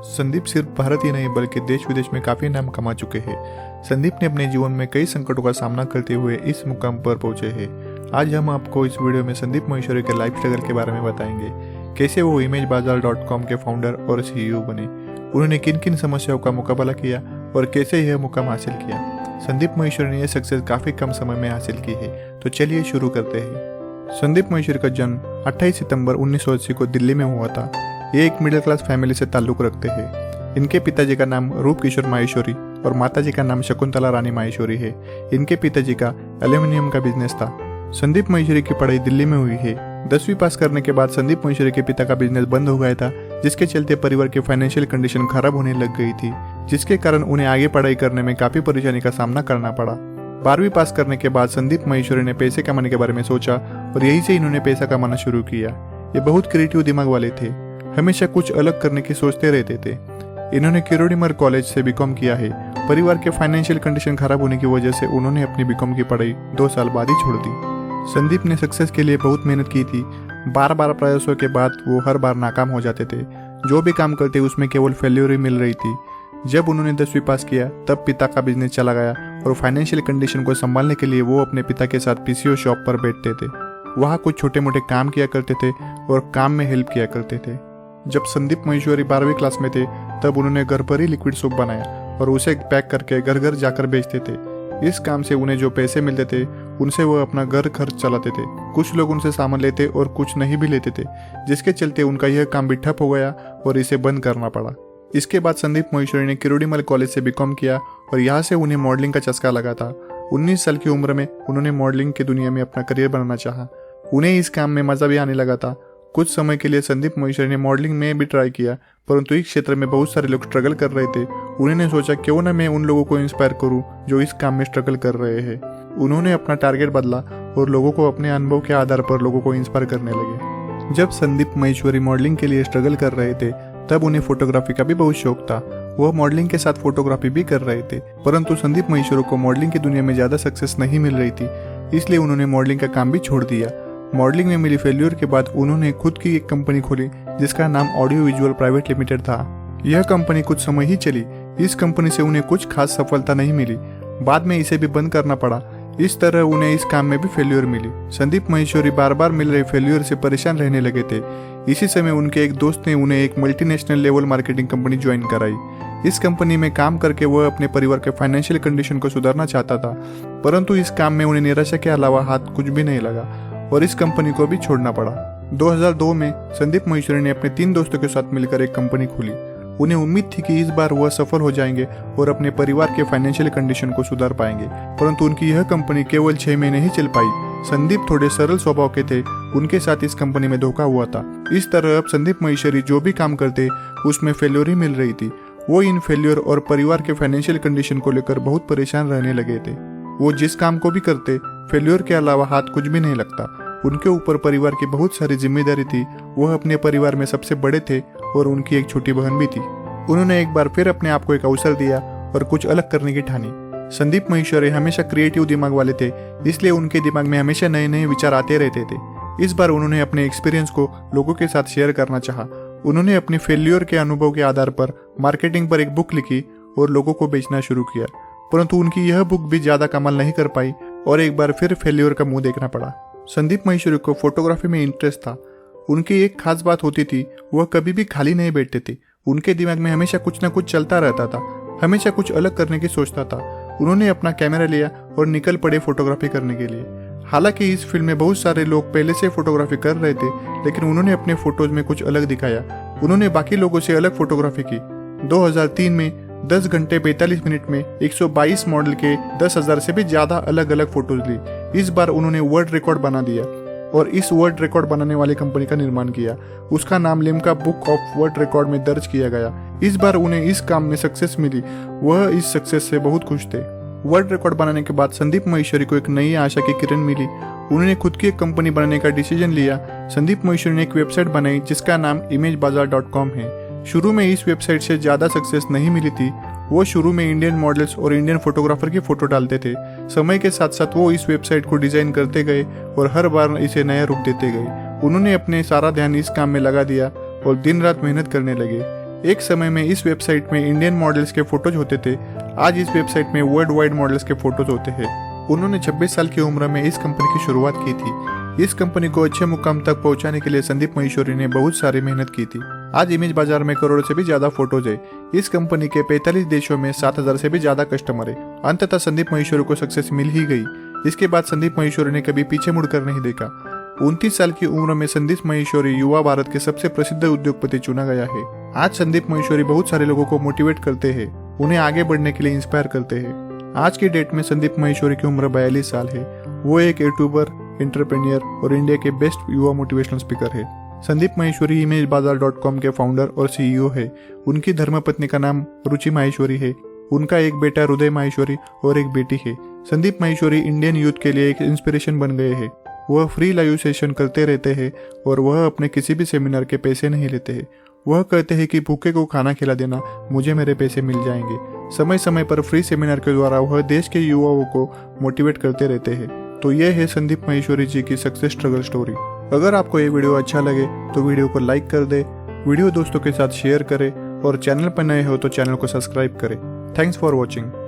संदीप सिर्फ भारत ही नहीं बल्कि देश विदेश में काफ़ी नाम कमा चुके हैं। संदीप ने अपने जीवन में कई संकटों का सामना करते हुए इस मुकाम पर पहुंचे हैं। आज हम आपको इस वीडियो में संदीप महेश्वरी के लाइफ स्ट्रगल के बारे में बताएंगे। कैसे वो imagebazaar.com के फाउंडर और CEO बने, उन्होंने किन किन समस्याओं का मुकाबला किया और कैसे यह मुकाम हासिल किया। संदीप महेश्वरी ने यह सक्सेस काफ़ी कम समय में हासिल की है। तो चलिए शुरू करते हैं। संदीप महेश्वरी का जन्म 28 सितंबर 1980 को दिल्ली में हुआ था। ये एक मिडिल क्लास फैमिली से ताल्लुक़ रखते हैं। इनके पिताजी का नाम रूप किशोर माहेश्वरी और माताजी का नाम शकुंतला रानी माहेश्वरी है। इनके पिताजी का एल्यूमिनियम का बिजनेस था। संदीप महेश्वरी की पढ़ाई दिल्ली में हुई है। 10वीं पास करने के बाद संदीप महेश्वरी के पिता का बिजनेस बंद हो गया था, जिसके चलते परिवार की फाइनेंशियल कंडीशन खराब होने लग गई थी, जिसके कारण उन्हें आगे पढ़ाई करने में काफ़ी परेशानी का सामना करना पड़ा। 12वीं पास करने के बाद संदीप महेश्वरी ने पैसे कमाने के बारे में सोचा और यहीं से इन्होंने पैसा कमाना शुरू किया। ये बहुत क्रिएटिव दिमाग वाले थे, हमेशा कुछ अलग करने की सोचते रहते थे। इन्होंने किरोड़ीमल कॉलेज से बीकॉम किया है। परिवार के फाइनेंशियल कंडीशन खराब होने की वजह से उन्होंने अपनी बीकॉम की पढ़ाई 2 साल बाद ही छोड़ दी। संदीप ने सक्सेस के लिए बहुत मेहनत की थी। बार प्रयासों के बाद वो हर बार नाकाम हो जाते थे। जो भी काम करते उसमें केवल फेल्योर ही मिल रही थी। जब उन्होंने 10वीं पास किया तब पिता का बिजनेस चला गया और फाइनेंशियल कंडीशन को संभालने के लिए वो अपने पिता के साथ पीसीओ शॉप पर बैठते थे। वहाँ कुछ छोटे मोटे काम किया करते थे और काम में हेल्प किया करते थे। जब संदीप महेश्वरी 12वीं क्लास में थे तब उन्होंने घर पर ही लिक्विड सोप बनाया और उसे पैक करके घर घर जाकर बेचते थे। इस काम से उन्हें जो पैसे मिलते थे उनसे वो अपना घर खर्च चलाते थे। कुछ लोग उनसे सामान लेते और कुछ नहीं भी लेते थे, जिसके चलते उनका यह काम भी ठप हो गया और इसे बंद करना पड़ा। इसके बाद संदीप महेश्वरी ने किरोड़ीमल कॉलेज से बीकॉम किया और यहाँ से उन्हें मॉडलिंग का चस्का लगा था। 19 साल की उम्र में उन्होंने मॉडलिंग की दुनिया में अपना करियर बनाना चाहा। उन्हें इस काम में मजा भी आने लगा था। कुछ समय के लिए संदीप महेश्वरी ने मॉडलिंग में भी ट्राई किया, परंतु इस क्षेत्र में बहुत सारे लोग स्ट्रगल कर रहे थे। उन्होंने सोचा क्यों ना मैं उन लोगों को इंस्पायर करूं जो इस काम में स्ट्रगल कर रहे हैं। उन्होंने अपना टारगेट बदला और लोगों को अपने अनुभव के आधार पर लोगों को इंस्पायर करने लगे। जब संदीप महेश्वरी मॉडलिंग के लिए स्ट्रगल कर रहे थे तब उन्हें फोटोग्राफी का भी बहुत शौक था। वह मॉडलिंग के साथ फोटोग्राफी भी कर रहे थे, परंतु संदीप महेश्वरी को मॉडलिंग की दुनिया में ज्यादा सक्सेस नहीं मिल रही थी, इसलिए उन्होंने मॉडलिंग का काम भी छोड़ दिया। मॉडलिंग में मिली फेल्योर के बाद उन्होंने खुद की एक कंपनी खोली जिसका नाम ऑडियो विजुअल प्राइवेट लिमिटेड था। यह कंपनी कुछ समय ही चली। इस कंपनी से उन्हें कुछ खास सफलता नहीं मिली, बाद में इसे भी बंद करना पड़ा। इस तरह उन्हें इस काम में भी फेल्योर मिली। संदीप महेश्वरी बार मिल रहे फेल्योर से परेशान रहने लगे थे। इसी समय उनके एक दोस्त ने उन्हें एक multinational level marketing company join कराई। इस कंपनी में काम करके वह अपने परिवार के फाइनेंशियल कंडीशन को सुधारना चाहता था, परंतु इस काम में उन्हें निराशा के अलावा हाथ कुछ भी नहीं लगा और इस कंपनी को भी छोड़ना पड़ा। 2002 में संदीप महेश्वरी ने अपने 3 दोस्तों के साथ मिलकर एक कंपनी खोली। उन्हें उम्मीद थी कि इस बार वह सफल हो जाएंगे और अपने परिवार के फाइनेंशियल कंडीशन को सुधार पाएंगे, परंतु उनकी यह कंपनी केवल 6 महीने ही चल पाई। संदीप थोड़े सरल स्वभाव के थे, उनके साथ इस कंपनी में धोखा हुआ था। इस तरह अब संदीप महेश्वरी जो भी काम करते उसमें फेल्योर ही मिल रही थी। वो इन फेल्योर और परिवार के फाइनेंशियल कंडीशन को लेकर बहुत परेशान रहने लगे थे। वो जिस काम को भी करते फेल्योर के अलावा हाथ कुछ भी नहीं लगता। उनके ऊपर परिवार की बहुत सारी जिम्मेदारी थी। वह अपने परिवार में सबसे बड़े थे और उनकी एक छोटी बहन भी थी। उन्होंने एक बार फिर अपने आप को एक अवसर दिया और कुछ अलग करने की ठानी। संदीप महेश्वरी हमेशा क्रिएटिव दिमाग वाले थे, इसलिए उनके दिमाग में हमेशा नए नए विचार आते रहते थे। इस बार उन्होंने अपने एक्सपीरियंस को लोगों के साथ शेयर करना चाहा। उन्होंने अपने फेल्योर के अनुभव के आधार पर मार्केटिंग पर एक बुक लिखी और लोगों को बेचना शुरू किया, परंतु उनकी यह बुक भी ज्यादा कमाल नहीं कर पाई और एक बार फिर फेल्योर का मुंह देखना पड़ा। संदीप महेश्वरी को फोटोग्राफी में इंटरेस्ट था। उनकी एक खास बात होती थी, वह कभी भी खाली नहीं बैठते थे। उनके दिमाग में हमेशा कुछ न कुछ चलता रहता था, हमेशा कुछ अलग करने की सोचता था। उन्होंने अपना कैमरा लिया और निकल पड़े फोटोग्राफी करने के लिए। हालांकि इस फील्ड में बहुत सारे लोग पहले से फोटोग्राफी कर रहे थे, लेकिन उन्होंने अपने फोटोज में कुछ अलग दिखाया। उन्होंने बाकी लोगों से अलग फोटोग्राफी की। 2003 में 10 घंटे 45 मिनट में 122 मॉडल के 10,000 से भी ज्यादा अलग अलग फोटोज ली। इस बार उन्होंने वर्ल्ड रिकॉर्ड बना दिया और इस वर्ल्ड रिकॉर्ड बनाने वाली कंपनी का निर्माण किया। उसका नाम Limca book of world record में दर्ज किया गया। इस बार उन्हें इस काम में सक्सेस मिली। वह इस सक्सेस से बहुत खुश थे। वर्ल्ड रिकॉर्ड बनाने के बाद संदीप महेश्वरी को एक नई आशा की किरण मिली। उन्होंने खुद की एक कंपनी बनाने का डिसीजन लिया। संदीप महेश्वरी ने एक वेबसाइट बनाई जिसका नाम imagebazaar.com है। शुरू में इस वेबसाइट से ज्यादा सक्सेस नहीं मिली थी। वो शुरू में इंडियन मॉडल्स और इंडियन फोटोग्राफर की फोटो डालते थे। समय के साथ साथ वो इस वेबसाइट को डिजाइन करते गए और हर बार इसे नया रूप देते गए। उन्होंने अपने सारा ध्यान इस काम में लगा दिया और दिन रात मेहनत करने लगे। एक समय में इस वेबसाइट में इंडियन मॉडल्स के फोटोज होते थे, आज इस वेबसाइट में वर्ल्ड वाइड मॉडल्स के फोटोज होते हैं। उन्होंने 26 साल की उम्र में इस कंपनी की शुरुआत की थी। इस कंपनी को अच्छे मुकाम तक पहुंचाने के लिए संदीप महेश्वरी ने बहुत सारी मेहनत की थी। आज इमेज बाजार में करोड़ से भी ज्यादा फोटोज है। इस कंपनी के 45 देशों में 7,000 से भी ज्यादा कस्टमर है। अंततः संदीप महेश्वरी को सक्सेस मिल ही गई। इसके बाद संदीप महेश्वरी ने कभी पीछे मुड़कर नहीं देखा। 29 साल की उम्र में संदीप महेश्वरी युवा भारत के सबसे प्रसिद्ध उद्योगपति चुना गया है। आज संदीप महेश्वरी बहुत सारे लोगों को मोटिवेट करते हैं, उन्हें आगे बढ़ने के लिए इंस्पायर करते हैं। आज की डेट में संदीप महेश्वरी की उम्र 42 साल है। वो एक यूट्यूबर, एंटरप्रेन्योर और इंडिया के बेस्ट युवा मोटिवेशनल स्पीकर है। संदीप महेश्वरी imagebazaar.com के फाउंडर और CEO है। उनकी धर्मपत्नी का नाम रुचि माहेश्वरी है। उनका एक बेटा हृदय माहेश्वरी और एक बेटी है। संदीप महेश्वरी इंडियन यूथ के लिए एक इंस्पिरेशन बन गए हैं। वह फ्री लाइव सेशन करते रहते हैं और वह अपने किसी भी सेमिनार के पैसे नहीं लेते हैं। वह कहते हैं कि भूखे को खाना खिला देना, मुझे मेरे पैसे मिल जाएंगे। समय समय पर फ्री सेमिनार के द्वारा वह देश के युवाओं को मोटिवेट करते रहते हैं। तो यह है संदीप महेश्वरी जी की सक्सेस स्ट्रगल स्टोरी। अगर आपको ये वीडियो अच्छा लगे तो वीडियो को लाइक कर दे, वीडियो दोस्तों के साथ शेयर करें और चैनल पर नए हो तो चैनल को सब्सक्राइब करें। Thanks for watching.